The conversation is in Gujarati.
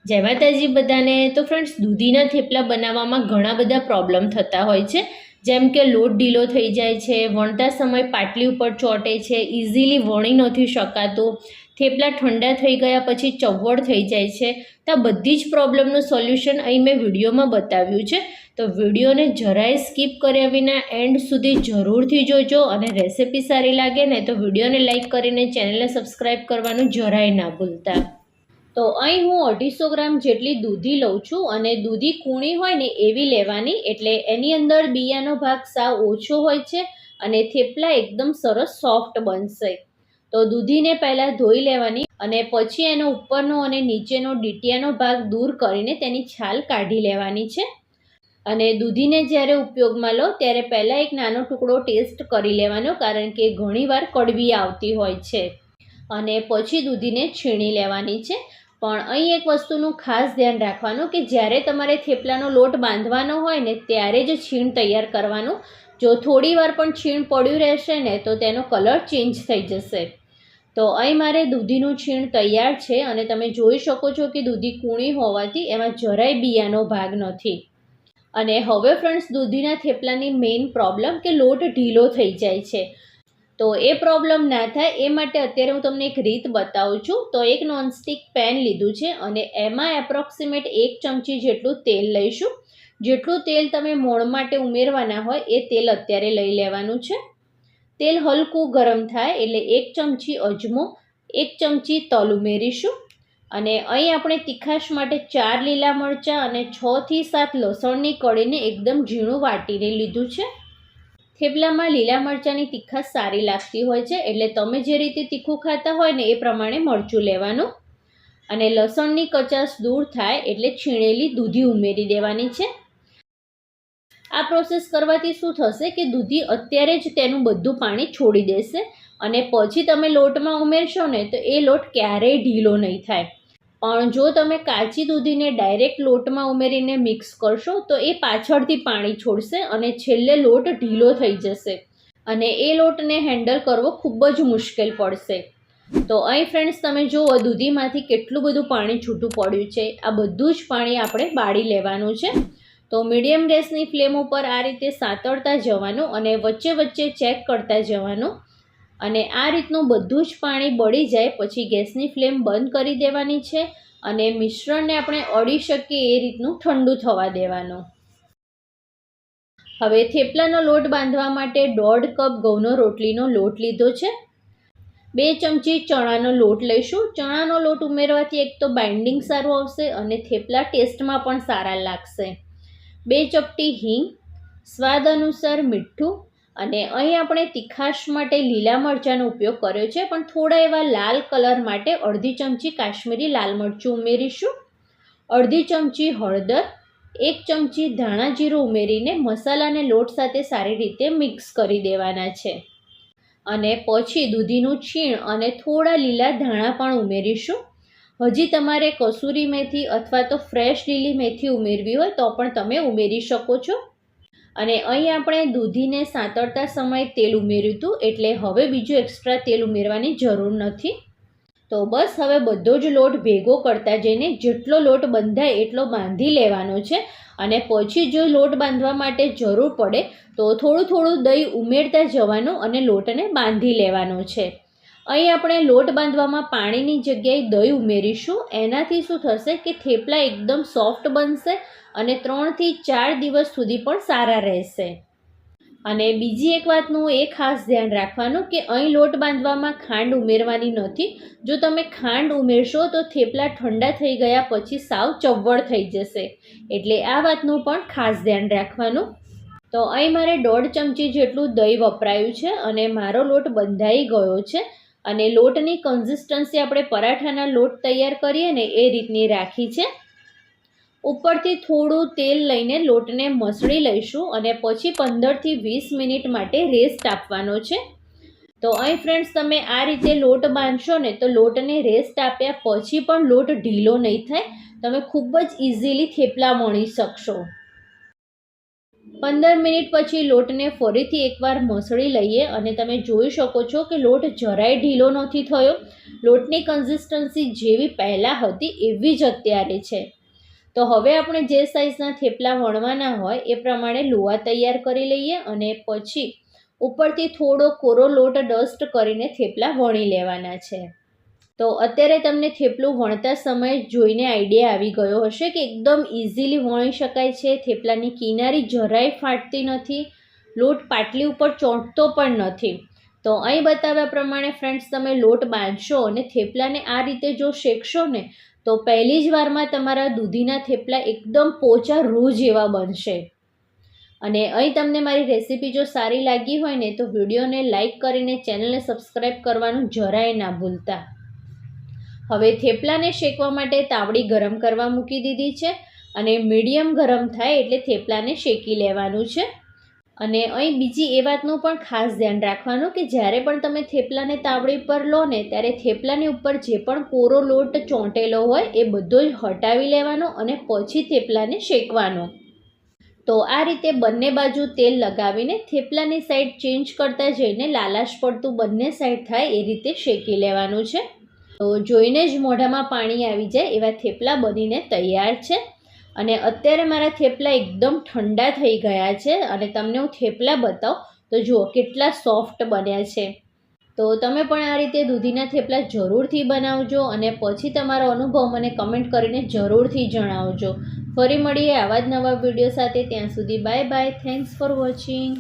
જય માતાજી બધાને। તો ફ્રેન્ડ્સ, દૂધીના થેપલા બનાવવામાં ઘણા બધા પ્રોબ્લેમ થતા હોય છે, જેમ કે લોટ ઢીલો થઈ જાય છે, વણતા સમય પાટલી ઉપર ચોંટે છે, ઇઝીલી વણી નથી શકાતું, થેપલા ઠંડા થઈ ગયા પછી ચવડ થઈ જાય છે। તો આ બધી જ પ્રોબ્લેમનું સોલ્યુશન અહીં મેં વિડીયોમાં બતાવ્યું છે। તો વિડીયોને જરાય સ્કીપ કર્યા વિના એન્ડ સુધી જરૂરથી જોજો, અને રેસિપી સારી લાગે ને તો વિડીયોને લાઇક કરીને ચેનલને સબસ્ક્રાઈબ કરવાનું જરાય ના ભૂલતા। તો અહીં હું 250 ગ્રામ જેટલી દૂધી લઉં છું, અને દૂધી કૂણી હોય ને એવી લેવાની, એટલે એની અંદર બિયાનો ભાગ સાવ ઓછો હોય છે અને થેપલા એકદમ સરસ સોફ્ટ બનશે। તો દૂધીને પહેલાં ધોઈ લેવાની, અને પછી એનો ઉપરનો અને નીચેનો ડીટીયાનો ભાગ દૂર કરીને તેની છાલ કાઢી લેવાની છે। અને દૂધીને જ્યારે ઉપયોગમાં લો ત્યારે પહેલાં એક નાનો ટુકડો ટેસ્ટ કરી લેવાનો, કારણ કે ઘણીવાર કડવી આવતી હોય છે, અને પછી દૂધીને છીણી લેવાની છે। પણ અહીં એક વસ્તુનું ખાસ ધ્યાન રાખવાનું કે જ્યારે તમારે થેપલાનો લોટ બાંધવાનો હોય ને ત્યારે જ છીણ તૈયાર કરવાનું। જો થોડી વાર પણ છીણ પડ્યું રહેશે ને તો તેનો કલર ચેન્જ થઈ જશે। તો અહીં મારે દૂધીનું છીણ તૈયાર છે, અને તમે જોઈ શકો છો કે દૂધી કૂણી હોવાથી એમાં જરાય બિયાનો ભાગ નથી। અને હવે ફ્રેન્ડ્સ, દૂધીના થેપલાની મેઇન પ્રોબ્લેમ કે લોટ ઢીલો થઈ જાય છે। તો એ પ્રોબ્લેમ ના થાય એ માટે અત્યારે હું તમને એક રીત બતાવું છું। તો એક નોનસ્ટિક પેન લીધું છે, અને એમાં એપ્રોક્સિમેટ 1 ચમચી જેટલું તેલ લઈશું। જેટલું તેલ તમે મોણ માટે ઉમેરવાના હોય એ તેલ અત્યારે લઈ લેવાનું છે। તેલ હલકું ગરમ થાય એટલે 1 ચમચી અજમો, 1 ચમચી તલ ઉમેરીશું, અને અહીં આપણે તીખાશ માટે 4 લીલા મરચાં અને 6 થી 7 લસણની કળીને એકદમ ઝીણું વાટીને લીધું છે। થેપલામાં લીલા મરચાંની તીખાશ સારી લાગતી હોય છે, એટલે તમે જે રીતે તીખું ખાતા હોય ને એ પ્રમાણે મરચું લેવાનું। અને લસણની કચાશ દૂર થાય એટલે છીણેલી દૂધી ઉમેરી દેવાની છે। આ પ્રોસેસ કરવાથી શું થશે કે દૂધી અત્યારે જ તેનું બધું પાણી છોડી દેશે, અને પછી તમે લોટમાં ઉમેરશો ને તો એ લોટ ક્યારેય ઢીલો નહીં થાય। પણ જો તમે કાચી દૂધીને ડાયરેક્ટ લોટમાં ઉમેરીને મિક્સ કરશો તો એ પાછળથી પાણી છોડશે, અને છેલ્લે લોટ ઢીલો થઈ જશે, અને એ લોટને હેન્ડલ કરવો ખૂબ જ મુશ્કેલ પડશે। તો અહીં ફ્રેન્ડ્સ, તમે જુઓ દૂધીમાંથી કેટલું બધું પાણી છૂટું પડ્યું છે। આ બધું જ પાણી આપણે બાળી લેવાનું છે। તો મીડિયમ ગેસની ફ્લેમ ઉપર આ રીતે સાંતળતા જવાનું, અને વચ્ચે વચ્ચે ચેક કરતા જવાનું, અને આ રીતનું બધું જ પાણી બળી જાય પછી ગેસની ફ્લેમ બંધ કરી દેવાની છે, અને મિશ્રણને આપણે અડી શકીએ એ રીતનું ઠંડુ થવા દેવાનું। હવે થેપલાનો લોટ બાંધવા માટે 1.5 કપ ઘઉંનો રોટલીનો લોટ લીધો છે। 2 ચમચી ચણાનો લોટ લઈશું। ચણાનો લોટ ઉમેરવાથી એક તો બાઇન્ડિંગ સારું આવશે, અને થેપલા ટેસ્ટમાં પણ સારા લાગશે। 2 ચપટી હિંગ, સ્વાદ અનુસાર મીઠું, અને અહીં આપણે તીખાશ માટે લીલા મરચાંનો ઉપયોગ કર્યો છે, પણ થોડા એવા લાલ કલર માટે અડધી ચમચી કાશ્મીરી લાલ મરચું ઉમેરીશું। અડધી ચમચી હળદર, 1 ચમચી ધાણા જીરું ઉમેરીને મસાલાને લોટ સાથે સારી રીતે મિક્સ કરી દેવાના છે। અને પછી દૂધીનું છીણ અને થોડા લીલા ધાણા પણ ઉમેરીશું। હજી તમારે કસૂરી મેથી અથવા તો ફ્રેશ લીલી મેથી ઉમેરવી હોય તો પણ તમે ઉમેરી શકો છો। અને અહીં આપણે દૂધીને સાંતળતા સમયે તેલ ઉમેર્યું હતું, એટલે હવે બીજું એક્સ્ટ્રા તેલ ઉમેરવાની જરૂર નથી। તો બસ હવે બધો જ લોટ ભેગો કરતા જઈને જેટલો લોટ બંધાય એટલો બાંધી લેવાનો છે, અને પછી જો લોટ બાંધવા માટે જરૂર પડે તો થોડું થોડું દહીં ઉમેરતા જવાનું અને લોટને બાંધી લેવાનો છે। અહીં આપણે લોટ બાંધવામાં પાણીની જગ્યાએ દહીં ઉમેરીશું। એનાથી શું થશે કે થેપલા એકદમ સોફ્ટ બનશે, અને 3 થી 4 દિવસ સુધી પણ સારા રહેશે। અને બીજી એક વાતનું એ ખાસ ધ્યાન રાખવાનું કે અહીં લોટ બાંધવામાં ખાંડ ઉમેરવાની નથી। જો તમે ખાંડ ઉમેરશો તો થેપલા ઠંડા થઈ ગયા પછી સાવ ચવડ થઈ જશે, એટલે આ વાતનું પણ ખાસ ધ્યાન રાખવાનું। તો અહીં મારે 1.5 ચમચી જેટલું દહીં વપરાયું છે, અને મારો લોટ બંધાઈ ગયો છે। અને લોટની કન્સિસ્ટન્સી આપણે પરાઠાના લોટ તૈયાર કરીએ ને એ રીતની રાખી છે। ઉપરથી થોડું તેલ લઈને લોટને મસળી લઈશું, અને પછી 15 થી 20 મિનિટ માટે રેસ્ટ આપવાનો છે। તો અહીં ફ્રેન્ડ્સ, તમે આ રીતે લોટ બાંધશો ને તો લોટને રેસ્ટ આપ્યા પછી પણ લોટ ઢીલો નહીં થાય, તમે ખૂબ જ ઇઝીલી થેપલા વણી શકશો। 15 મિનિટ પછી લોટને ફરીથી એકવાર મસળી લઈએ અને તમે જોઈ શકો છો કે લોટ જરાય ઢીલો નથી થયો. લોટની કન્સિસ્ટન્સી જેવી પહેલાં હતી એવી જ અત્યારે છે. તો હવે આપણે જે સાઇઝના થેપલા વણવાના હોય એ પ્રમાણે લોવા તૈયાર કરી લઈએ અને પછી ઉપરથી થોડો કોરો લોટ ડસ્ટ કરીને થેપલા વણી લેવાના છે. તો અત્યારે તમને થેપલું વણતા સમયે જોઈને આઈડિયા આવી ગયો હશે કે એકદમ ઇઝીલી વણી શકાય છે. થેપલાની કિનારી જરાય ફાટતી નથી, લોટ પાટલી ઉપર ચોંટતો પણ નથી. તો અહીં બતાવ્યા પ્રમાણે ફ્રેન્ડ્સ તમે લોટ બાંધશો અને થેપલાને આ રીતે જો શેકશો ને તો પહેલી જ વારમાં તમારા દૂધીના થેપલા એકદમ પોચા રૂ જેવા બનશે. અને અહીં તમને મારી રેસીપી જો સારી લાગી હોય ને તો વિડીયોને લાઇક કરીને ચેનલને સબસ્ક્રાઈબ કરવાનું જરાય ના ભૂલતા. હવે થેપલાને શેકવા માટે તાવડી ગરમ કરવા મૂકી દીધી છે અને મીડિયમ ગરમ થાય એટલે થેપલાને શેકી લેવાનું છે. અને અહીં બીજી એ વાતનું પણ ખાસ ધ્યાન રાખવાનું કે જ્યારે પણ તમે થેપલાને તાવડી પર લો ને ત્યારે થેપલાની ઉપર જે પણ કોરો લોટ ચોંટેલો હોય એ બધો જ હટાવી લેવાનો અને પછી થેપલાને શેકવાનો. તો આ રીતે બંને બાજુ તેલ લગાવીને થેપલાની સાઈડ ચેન્જ કરતા જઈને લાલાશ પડતું બંને સાઈડ થાય એ રીતે શેકી લેવાનું છે. તો જોઈને જ મોઢામાં પાણી આવી જાય એવા થેપલા બનીને તૈયાર છે. અને અત્યારે મારા થેપલા એકદમ ઠંડા થઈ ગયા છે અને તમને હું થેપલા બતાવું તો જુઓ કેટલા સોફ્ટ બન્યા છે. તો તમે પણ આ રીતે દૂધીના થેપલા જરૂરથી બનાવજો અને પછી તમારો અનુભવ મને કમેન્ટ કરીને જરૂરથી જણાવજો. ફરી મળીએ આવા જ નવા વિડીયો સાથે. ત્યાં સુધી bye bye. Thanks for watching.